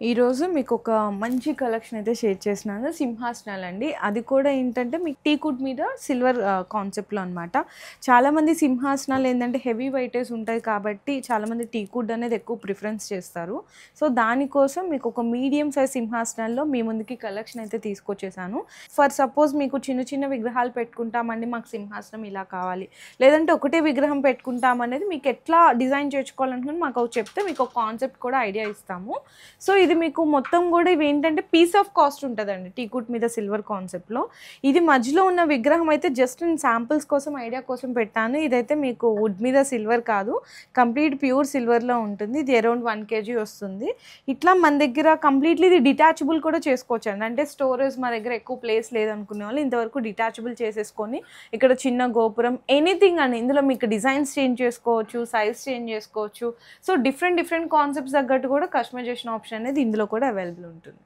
ఈరోజు మీకు ఒక మంచి కలెక్షన్ అయితే షేర్ చేసినాను. సింహాసనాలండి. అది కూడా ఏంటంటే మీకు టీకుడ్ మీద సిల్వర్ కాన్సెప్ట్‌లో అనమాట. చాలామంది సింహాసనాలు ఏందంటే హెవీ వెయిటేజ్ ఉంటాయి కాబట్టి చాలామంది టీకుడ్ అనేది ఎక్కువ ప్రిఫరెన్స్ చేస్తారు. సో, దానికోసం మీకు ఒక మీడియం సైజ్ సింహాసనాల్లో మీ ముందుకి కలెక్షన్ అయితే తీసుకొచ్చేసాను. ఫర్ సపోజ్ మీకు చిన్న చిన్న విగ్రహాలు పెట్టుకుంటామండి, మాకు సింహాసనం ఇలా కావాలి, లేదంటే ఒకటే విగ్రహం పెట్టుకుంటామనేది మీకు ఎట్లా డిజైన్ చేయించుకోవాలనుకుని మాకు చెప్తే మీకు ఒక కాన్సెప్ట్ కూడా ఐడియా ఇస్తాము. సో, ఇది మీకు మొత్తం కూడా ఇవేంటంటే పీస్ ఆఫ్ కాస్ట్ ఉంటుందండి టీకుడ్ మీద సిల్వర్ కాన్సెప్ట్‌లో. ఇది మధ్యలో ఉన్న విగ్రహం అయితే జస్ట్ నేను శాంపిల్స్ కోసం ఐడియా కోసం పెట్టాను. ఇదైతే మీకు వుడ్ మీద సిల్వర్ కాదు, కంప్లీట్ ప్యూర్ సిల్వర్‌లో ఉంటుంది. ఇది అరౌండ్ 1 కేజీ వస్తుంది. ఇట్లా మన దగ్గర కంప్లీట్‌లీ ఇది డిటాచబుల్ కూడా చేసుకోవచ్చండి. అంటే స్టోరేజ్ మా దగ్గర ఎక్కువ ప్లేస్ లేదనుకునే వాళ్ళు ఇంతవరకు డిటాచబుల్ చేసేసుకొని ఇక్కడ చిన్న గోపురం ఎనీథింగ్ అండి. ఇందులో మీకు డిజైన్స్ చేంజ్ చేసుకోవచ్చు, సైజ్ చేంజ్ చేసుకోవచ్చు. సో, డిఫరెంట్ కాన్సెప్ట్స్ తగ్గట్టు కూడా కస్టమైజేషన్ ఆప్షన్ అనేది ఇందులో కూడా అవైలబుల్ ఉంటుంది.